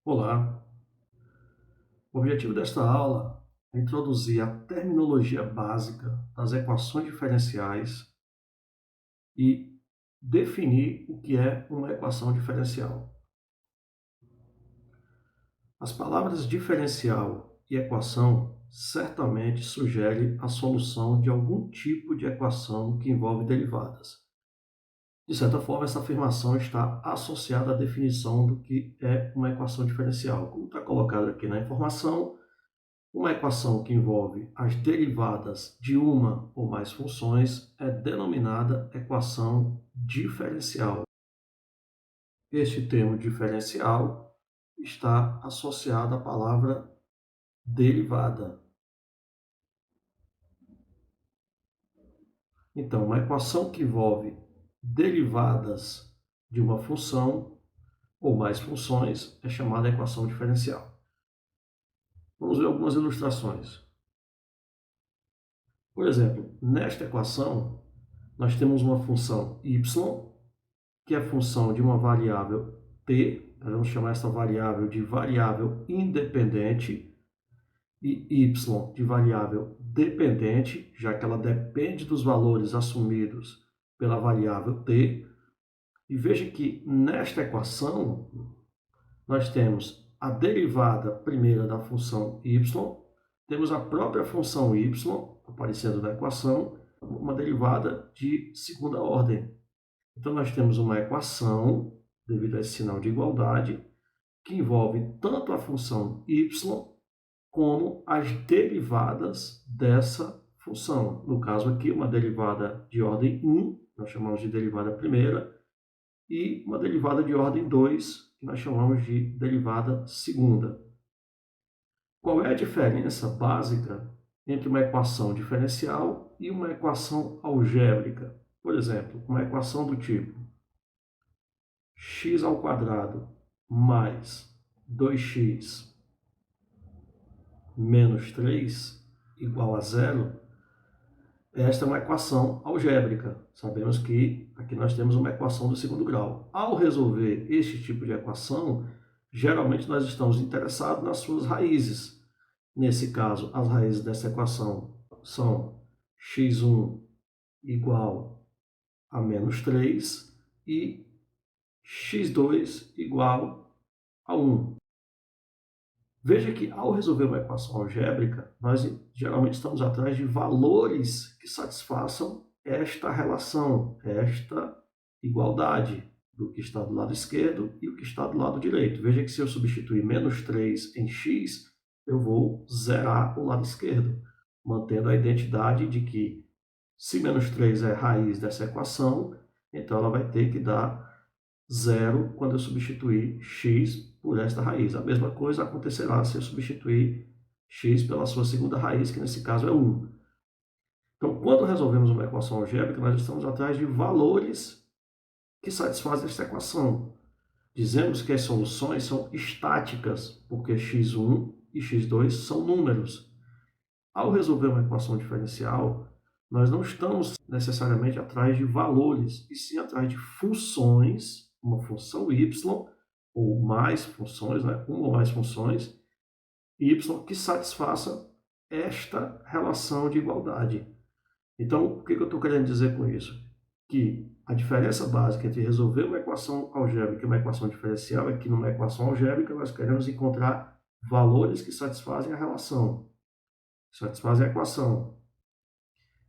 Olá, o objetivo desta aula é introduzir a terminologia básica das equações diferenciais e definir o que é uma equação diferencial. As palavras diferencial e equação certamente sugerem a solução de algum tipo de equação que envolve derivadas. De certa forma, essa afirmação está associada à definição do que é uma equação diferencial. Como está colocado aqui na informação, uma equação que envolve as derivadas de uma ou mais funções é denominada equação diferencial. Este termo diferencial está associado à palavra derivada. Então, uma equação que envolve derivadas de uma função ou mais funções é chamada equação diferencial. Vamos ver algumas ilustrações. Por exemplo, nesta equação, nós temos uma função y, que é função de uma variável t, nós vamos chamar essa variável de variável independente, e y de variável dependente, já que ela depende dos valores assumidos pela variável t. E veja que nesta equação nós temos a derivada primeira da função y, temos a própria função y aparecendo na equação, uma derivada de segunda ordem. Então, nós temos uma equação, devido a esse sinal de igualdade, que envolve tanto a função y como as derivadas dessa função. No caso aqui, uma derivada de ordem 1, nós chamamos de derivada primeira, e uma derivada de ordem 2, que nós chamamos de derivada segunda. Qual é a diferença básica entre uma equação diferencial e uma equação algébrica? Por exemplo, uma equação do tipo x ao quadrado mais 2x menos 3 igual a zero, esta é uma equação algébrica. Sabemos que aqui nós temos uma equação do segundo grau. Ao resolver este tipo de equação, geralmente nós estamos interessados nas suas raízes. Nesse caso, as raízes dessa equação são x1 igual a menos 3 e x2 igual a 1. Veja que ao resolver uma equação algébrica, nós geralmente estamos atrás de valores que satisfaçam esta relação, esta igualdade do que está do lado esquerdo e o que está do lado direito. Veja que se eu substituir menos 3 em x, eu vou zerar o lado esquerdo, mantendo a identidade de que se menos 3 é raiz dessa equação, então ela vai ter que dar zero quando eu substituir x por esta raiz. A mesma coisa acontecerá se eu substituir x pela sua segunda raiz, que nesse caso é 1. Então, quando resolvemos uma equação algébrica, nós estamos atrás de valores que satisfazem esta equação. Dizemos que as soluções são estáticas, porque x1 e x2 são números. Ao resolver uma equação diferencial, nós não estamos necessariamente atrás de valores, e sim atrás de funções, uma função y, ou mais funções, né? Uma ou mais funções, y que satisfaça esta relação de igualdade. Então, o que eu estou querendo dizer com isso? Que a diferença básica entre resolver uma equação algébrica e uma equação diferencial é que numa equação algébrica nós queremos encontrar valores que satisfazem a relação, que satisfazem a equação.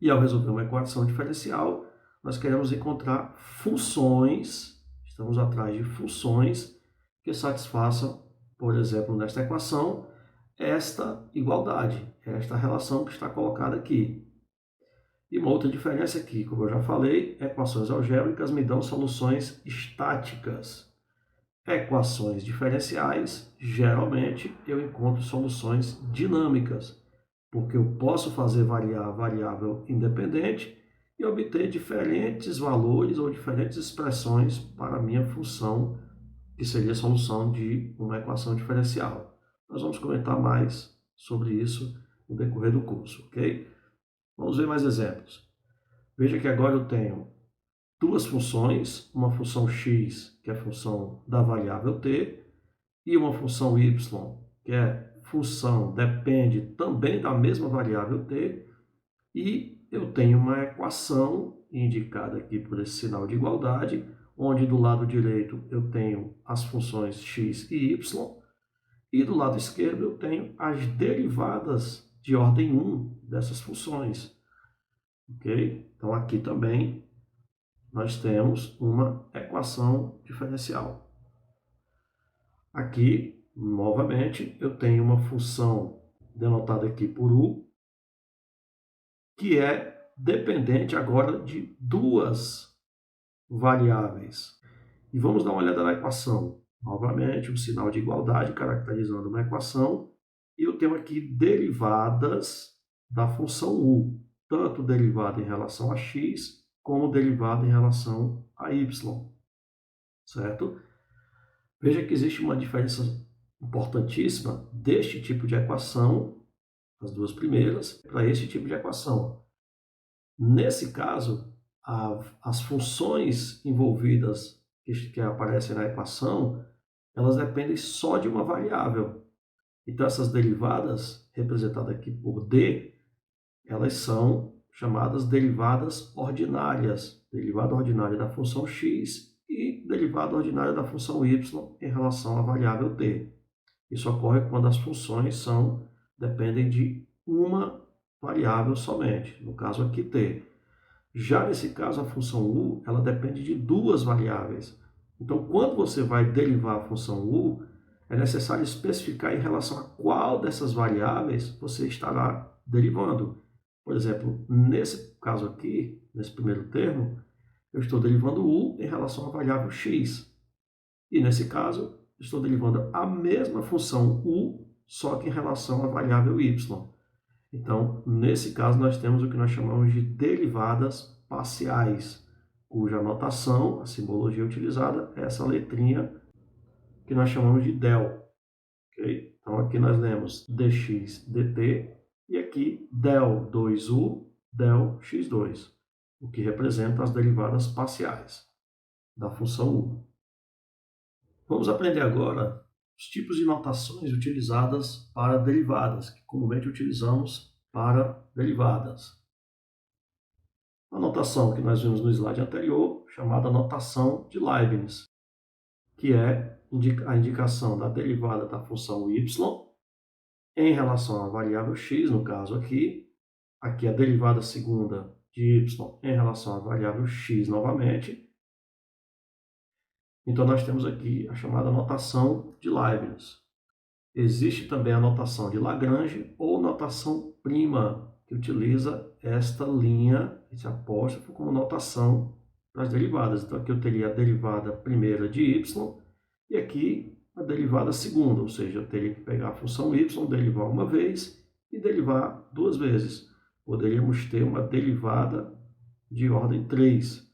E ao resolver uma equação diferencial, nós queremos encontrar funções, estamos atrás de funções que satisfaçam, por exemplo, nesta equação, esta igualdade, esta relação que está colocada aqui. E uma outra diferença aqui, como eu já falei, equações algébricas me dão soluções estáticas. Equações diferenciais, geralmente eu encontro soluções dinâmicas, porque eu posso fazer variar a variável independente e obter diferentes valores ou diferentes expressões para a minha função, que seria a solução de uma equação diferencial. Nós vamos comentar mais sobre isso no decorrer do curso, ok? Vamos ver mais exemplos. Veja que agora eu tenho duas funções, uma função x, que é a função da variável t, e uma função y, que é função depende também da mesma variável t, e eu tenho uma equação indicada aqui por esse sinal de igualdade, onde do lado direito eu tenho as funções x e y, e do lado esquerdo eu tenho as derivadas de ordem 1 dessas funções. Ok? Então aqui também nós temos uma equação diferencial. Aqui, novamente, eu tenho uma função denotada aqui por u, que é dependente agora de duas variáveis. E vamos dar uma olhada na equação. Novamente, um sinal de igualdade caracterizando uma equação. E eu tenho aqui derivadas da função u, tanto derivada em relação a x, como derivada em relação a y. Certo? Veja que existe uma diferença importantíssima deste tipo de equação, as duas primeiras, para este tipo de equação. Nesse caso, as funções envolvidas que aparecem na equação, elas dependem só de uma variável. Então, essas derivadas, representadas aqui por D, elas são chamadas derivadas ordinárias. Derivada ordinária da função x e derivada ordinária da função y em relação à variável t. Isso ocorre quando as funções dependem de uma variável somente, no caso aqui t. Já nesse caso, a função u, ela depende de duas variáveis. Então, quando você vai derivar a função u, é necessário especificar em relação a qual dessas variáveis você estará derivando. Por exemplo, nesse caso aqui, nesse primeiro termo, eu estou derivando u em relação à variável x. E nesse caso, estou derivando a mesma função u, só que em relação à variável y. Então, nesse caso, nós temos o que nós chamamos de derivadas parciais, cuja notação, a simbologia utilizada, é essa letrinha que nós chamamos de del. Okay? Então, aqui nós lemos dx dt, e aqui del 2u, del x2, o que representa as derivadas parciais da função u. Vamos aprender agora os tipos de notações utilizadas para derivadas, que comumente utilizamos para derivadas. A notação que nós vimos no slide anterior, chamada notação de Leibniz, que é a indicação da derivada da função y em relação à variável x, no caso aqui a derivada segunda de y em relação à variável x novamente. Então, nós temos aqui a chamada notação de Leibniz. Existe também a notação de Lagrange ou notação prima, que utiliza esta linha, esse apóstrofo, como notação das derivadas. Então, aqui eu teria a derivada primeira de y e aqui a derivada segunda, ou seja, eu teria que pegar a função y, derivar uma vez e derivar duas vezes. Poderíamos ter uma derivada de ordem 3.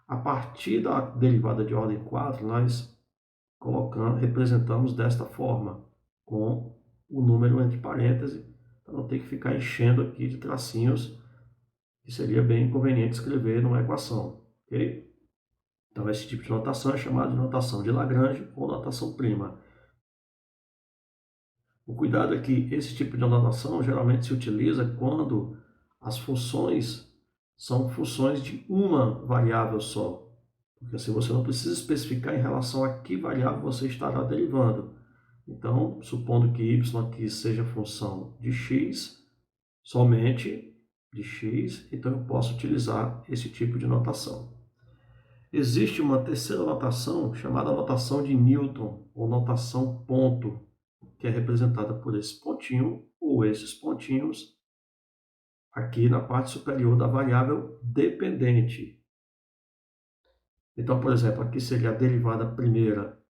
A partir da derivada de ordem 4, nós representamos desta forma, com o número entre parênteses, para não ter que ficar enchendo aqui de tracinhos, que seria bem conveniente escrever numa equação. Okay? Então, esse tipo de notação é chamado de notação de Lagrange ou notação prima. O cuidado é que esse tipo de notação geralmente se utiliza quando as funções são funções de uma variável só. Porque assim você não precisa especificar em relação a que variável você estará derivando. Então, supondo que y aqui seja função de x, somente de x, então eu posso utilizar esse tipo de notação. Existe uma terceira notação chamada notação de Newton, ou notação ponto, que é representada por esse pontinho ou esses pontinhos aqui na parte superior da variável dependente. Então, por exemplo, aqui seria a derivada primeira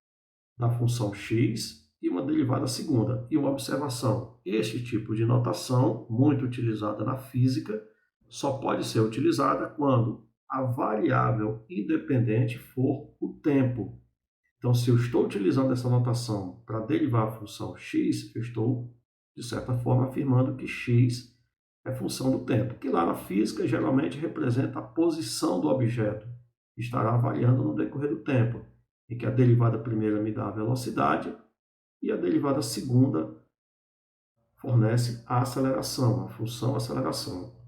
da função x e uma derivada segunda. E uma observação, este tipo de notação, muito utilizada na física, só pode ser utilizada quando a variável independente for o tempo. Então, se eu estou utilizando essa notação para derivar a função x, eu estou, de certa forma, afirmando que x é função do tempo, que lá na física geralmente representa a posição do objeto, que estará variando no decorrer do tempo, em que a derivada primeira me dá a velocidade e a derivada segunda fornece a aceleração, a função aceleração.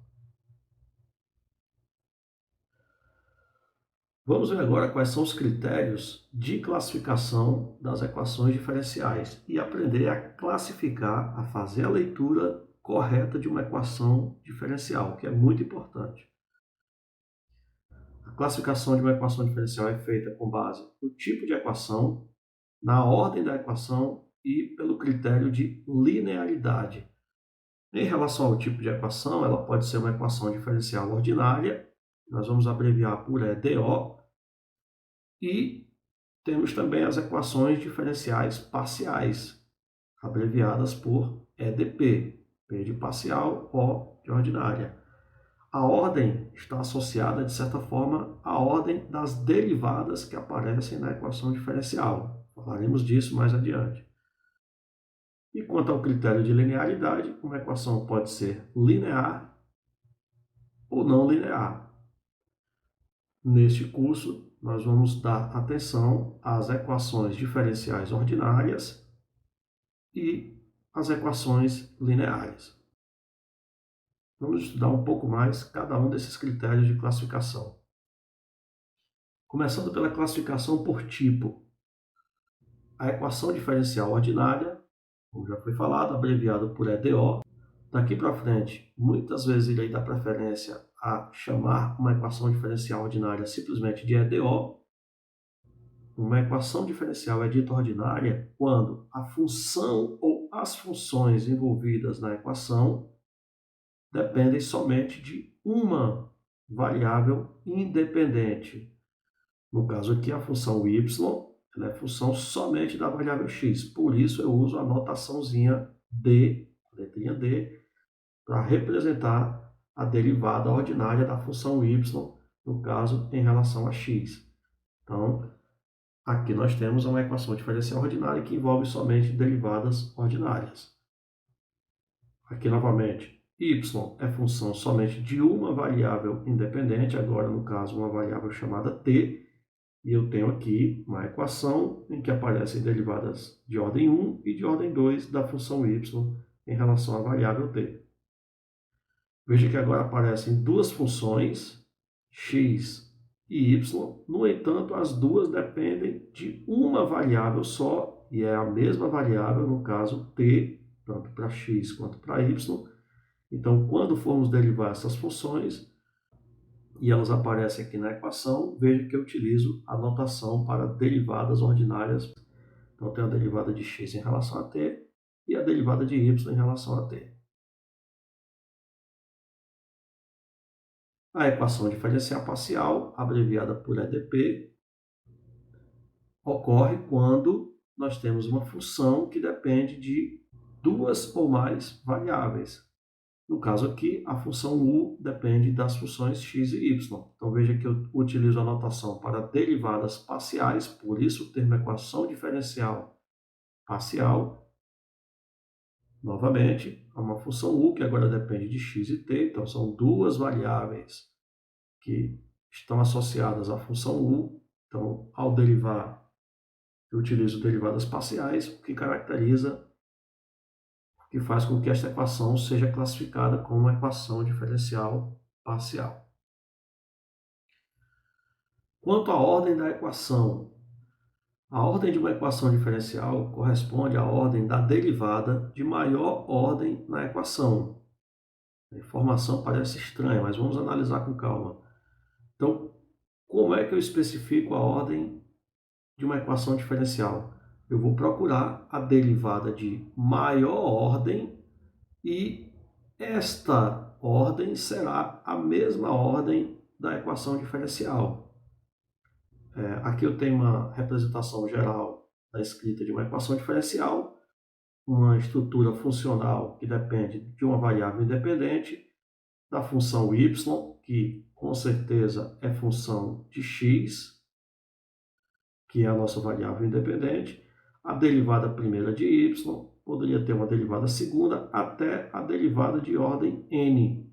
Vamos ver agora quais são os critérios de classificação das equações diferenciais e aprender a classificar, a fazer a leitura correta de uma equação diferencial, que é muito importante. A classificação de uma equação diferencial é feita com base no tipo de equação, na ordem da equação e pelo critério de linearidade. Em relação ao tipo de equação, ela pode ser uma equação diferencial ordinária, nós vamos abreviar por EDO, e temos também as equações diferenciais parciais, abreviadas por EDP, P de parcial, O de ordinária. A ordem está associada, de certa forma, à ordem das derivadas que aparecem na equação diferencial. Falaremos disso mais adiante. E quanto ao critério de linearidade, uma equação pode ser linear ou não linear. Neste curso, nós vamos dar atenção às equações diferenciais ordinárias e às equações lineares. Vamos estudar um pouco mais cada um desses critérios de classificação. Começando pela classificação por tipo. A equação diferencial ordinária, como já foi falado, abreviado por EDO. Daqui para frente, muitas vezes irei dar preferência a chamar uma equação diferencial ordinária simplesmente de EDO. Uma equação diferencial é dita ordinária quando a função ou as funções envolvidas na equação dependem somente de uma variável independente. No caso aqui, a função y ela é função somente da variável x. Por isso, eu uso a notaçãozinha D, letrinha D, para representar a derivada ordinária da função y, no caso, em relação a x. Então, aqui nós temos uma equação diferencial ordinária que envolve somente derivadas ordinárias. Aqui, novamente, y é função somente de uma variável independente, agora, no caso, uma variável chamada t, e eu tenho aqui uma equação em que aparecem derivadas de ordem 1 e de ordem 2 da função y em relação à variável t. Veja que agora aparecem duas funções, x e y, no entanto, as duas dependem de uma variável só, e é a mesma variável, no caso, t, tanto para x quanto para y. Então, quando formos derivar essas funções, e elas aparecem aqui na equação, veja que eu utilizo a notação para derivadas ordinárias. Então, eu tenho a derivada de x em relação a t e a derivada de y em relação a t. A equação diferencial parcial, abreviada por EDP, ocorre quando nós temos uma função que depende de duas ou mais variáveis. No caso aqui, a função u depende das funções x e y. Então, veja que eu utilizo a notação para derivadas parciais, por isso o termo equação diferencial parcial. Novamente, há uma função u que agora depende de x e t, então são duas variáveis que estão associadas à função u. Então, ao derivar, eu utilizo derivadas parciais, o que caracteriza que faz com que esta equação seja classificada como uma equação diferencial parcial. Quanto à ordem da equação, a ordem de uma equação diferencial corresponde à ordem da derivada de maior ordem na equação. A informação parece estranha, mas vamos analisar com calma. Então, como é que eu especifico a ordem de uma equação diferencial? Eu vou procurar a derivada de maior ordem e esta ordem será a mesma ordem da equação diferencial. Aqui eu tenho uma representação geral da escrita de uma equação diferencial, uma estrutura funcional que depende de uma variável independente, da função y, que com certeza é função de x, que é a nossa variável independente, a derivada primeira de y, poderia ter uma derivada segunda, até a derivada de ordem n.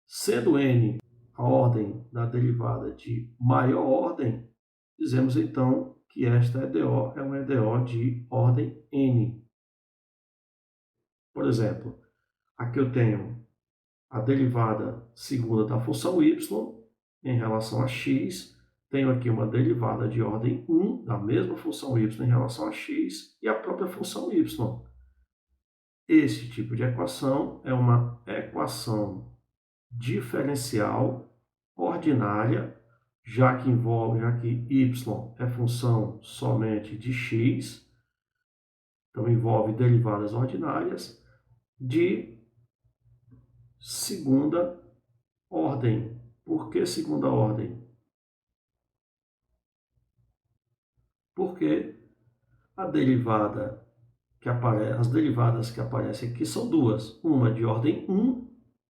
Sendo n a ordem da derivada de maior ordem, dizemos então que esta EDO é uma EDO de ordem n. Por exemplo, aqui eu tenho a derivada segunda da função y em relação a x, tenho aqui uma derivada de ordem 1 da mesma função y em relação a x e a própria função y. Esse tipo de equação é uma equação diferencial ordinária, já que y é função somente de x, então envolve derivadas ordinárias de segunda ordem. Por que segunda ordem? Porque as derivadas que aparecem aqui são duas. Uma de ordem 1, ou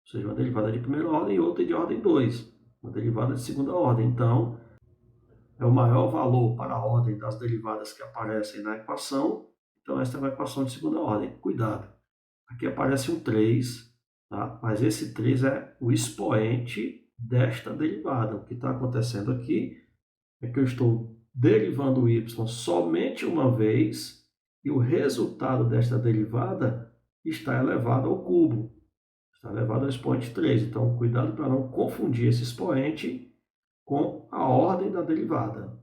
seja, uma derivada de primeira ordem, e outra de ordem 2, uma derivada de segunda ordem. Então, é o maior valor para a ordem das derivadas que aparecem na equação. Então, esta é uma equação de segunda ordem. Cuidado, aqui aparece um 3, tá? Mas esse 3 é o expoente desta derivada. O que está acontecendo aqui é que eu estou derivando o y somente uma vez e o resultado desta derivada está elevado ao cubo, está elevado ao expoente 3. Então, cuidado para não confundir esse expoente com a ordem da derivada.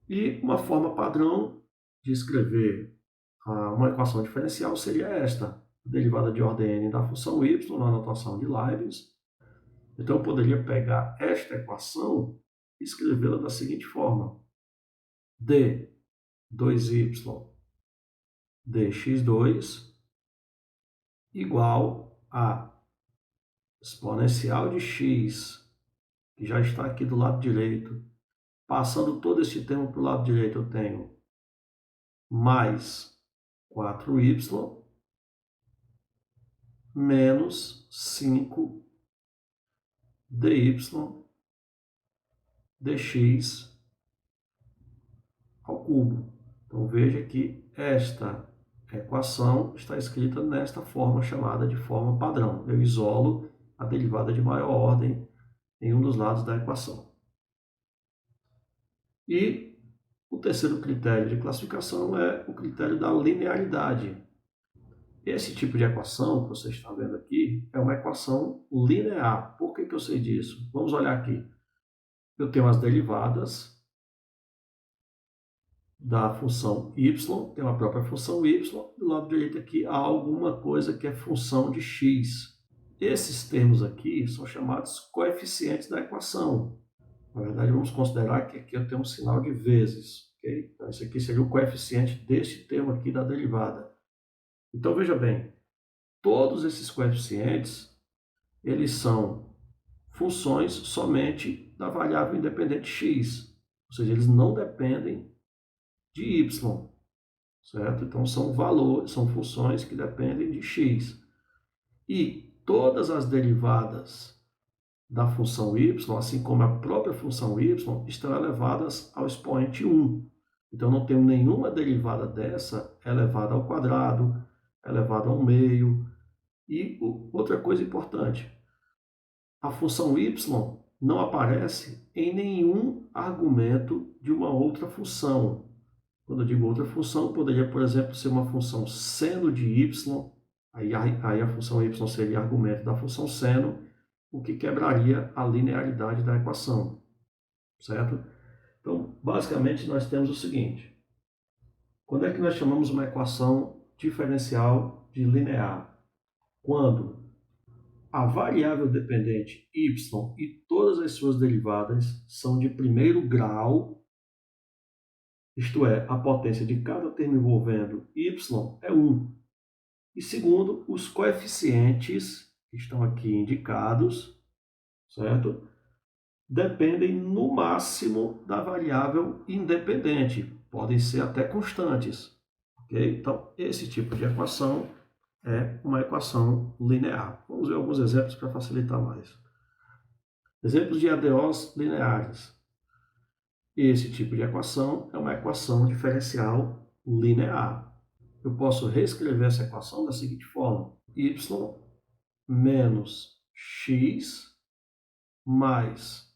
E uma forma padrão de escrever uma equação diferencial seria esta, a derivada de ordem n da função y na notação de Leibniz. Então, eu poderia pegar esta equação e escrevê-la da seguinte forma: d 2y dx2 igual a exponencial de x, que já está aqui do lado direito. Passando todo esse termo para o lado direito, eu tenho mais 4y menos 5 dy dx ao cubo. Então veja que esta equação está escrita nesta forma chamada de forma padrão. Eu isolo a derivada de maior ordem em um dos lados da equação. E o terceiro critério de classificação é o critério da linearidade. Esse tipo de equação que você está vendo aqui é uma equação linear. Por que eu sei disso? Vamos olhar aqui. Eu tenho as derivadas da função y, tem uma própria função y, do lado direito aqui há alguma coisa que é função de x. Esses termos aqui são chamados coeficientes da equação. Na verdade, vamos considerar que aqui eu tenho um sinal de vezes. Okay? Então, esse aqui seria o coeficiente desse termo aqui da derivada. Então, veja bem, todos esses coeficientes, eles são funções somente da variável independente x. Ou seja, eles não dependem de y, certo? Então, são valores, são funções que dependem de x. E todas as derivadas da função y, assim como a própria função y, estão elevadas ao expoente 1. Então, não tenho nenhuma derivada dessa elevada ao quadrado, elevada ao meio. E outra coisa importante, a função y não aparece em nenhum argumento de uma outra função. Quando eu digo outra função, poderia, por exemplo, ser uma função seno de y, aí a função y seria argumento da função seno, o que quebraria a linearidade da equação, certo? Então, basicamente, nós temos o seguinte: quando é que nós chamamos uma equação diferencial de linear? Quando a variável dependente y e todas as suas derivadas são de primeiro grau, isto é, a potência de cada termo envolvendo y é 1. E segundo, os coeficientes que estão aqui indicados, certo? Dependem no máximo da variável independente, podem ser até constantes. Okay? Então, esse tipo de equação é uma equação linear. Vamos ver alguns exemplos para facilitar mais. Exemplos de ADOs lineares. Esse tipo de equação é uma equação diferencial linear. Eu posso reescrever essa equação da seguinte forma: y menos x mais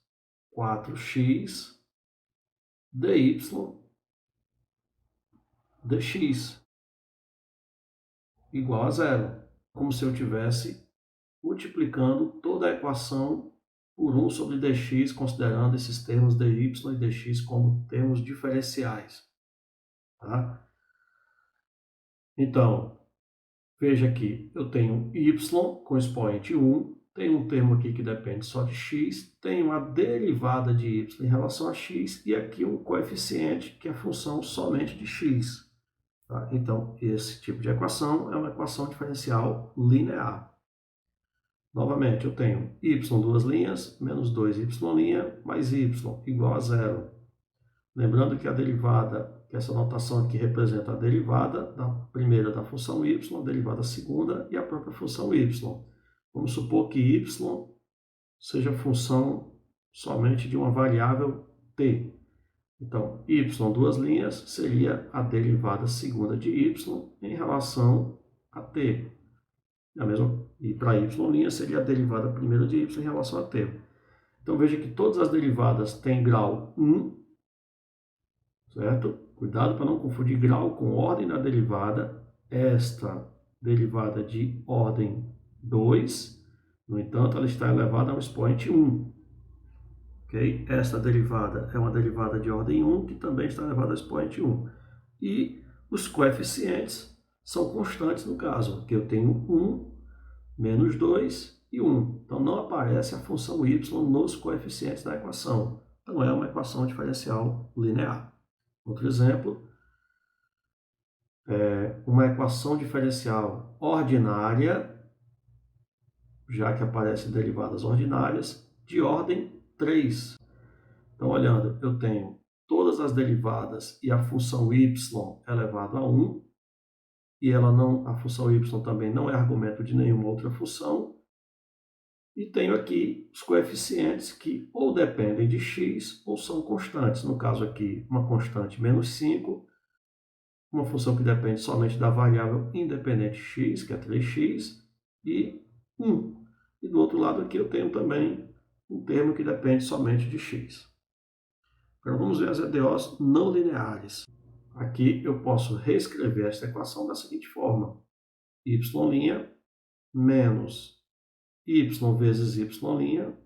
4x dy dx igual a zero, como se eu tivesse multiplicando toda a equação por 1 sobre dx, considerando esses termos dy e dx como termos diferenciais. Tá? Então, veja aqui, eu tenho y com expoente 1, tem um termo aqui que depende só de x, tenho a derivada de y em relação a x, e aqui um coeficiente que é função somente de x. Tá? Então, esse tipo de equação é uma equação diferencial linear. Novamente, eu tenho y duas linhas, menos 2y' mais y igual a zero. Lembrando que a derivada, que essa notação aqui representa a derivada da primeira da função y, a derivada segunda e a própria função y. Vamos supor que y seja função somente de uma variável t. Então, y duas linhas seria a derivada segunda de y em relação a t. E para y' seria a derivada primeira de y em relação a t. Então, veja que todas as derivadas têm grau 1, certo? Cuidado para não confundir grau com ordem da derivada. Esta derivada de ordem 2, no entanto, ela está elevada ao expoente 1. Okay? Esta derivada é uma derivada de ordem 1, que também está elevada ao expoente 1. E os coeficientes são constantes no caso, que eu tenho 1, menos 2 e 1. Então, não aparece a função y nos coeficientes da equação. Então, é uma equação diferencial linear. Outro exemplo é uma equação diferencial ordinária, já que aparecem derivadas ordinárias, de ordem 3. Então, olhando, eu tenho todas as derivadas e a função y elevado a 1, e a função y também não é argumento de nenhuma outra função, e tenho aqui os coeficientes que ou dependem de x ou são constantes. No caso aqui, uma constante menos 5, uma função que depende somente da variável independente x, que é 3x, e 1. E do outro lado aqui eu tenho também um termo que depende somente de x. Agora vamos ver as EDOs não lineares. Aqui eu posso reescrever esta equação da seguinte forma: y' menos y vezes y'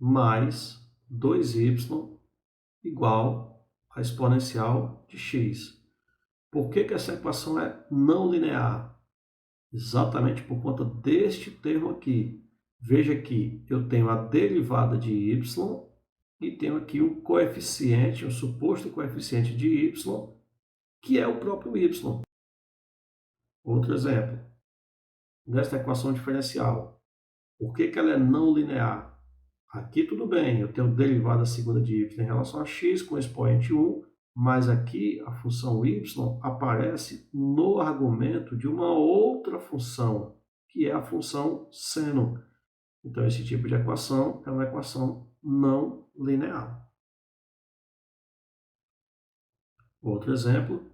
mais 2y igual a exponencial de x. Por que essa equação é não linear? Exatamente por conta deste termo aqui. Veja que eu tenho a derivada de y e tenho aqui um coeficiente, um suposto coeficiente de y, que é o próprio y. Outro exemplo, desta equação diferencial. Por que ela é não linear? Aqui tudo bem, eu tenho derivada segunda de y em relação a x com expoente 1, mas aqui a função y aparece no argumento de uma outra função, que é a função seno. Então, esse tipo de equação é uma equação não linear. Outro exemplo,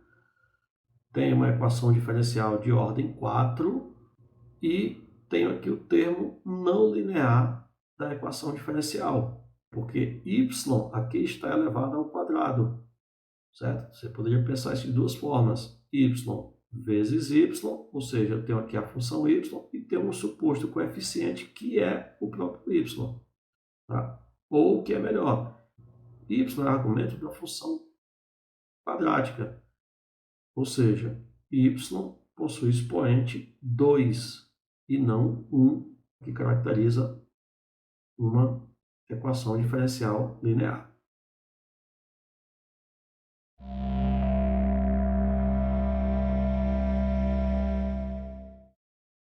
tem uma equação diferencial de ordem 4 e tenho aqui o termo não linear da equação diferencial, porque y aqui está elevado ao quadrado, certo? Você poderia pensar isso de duas formas: y vezes y, ou seja, eu tenho aqui a função y e tenho um suposto coeficiente que é o próprio y. Tá? Ou o que é melhor, y é argumento da função quadrática, ou seja, y possui expoente 2 e não 1, que caracteriza uma equação diferencial linear.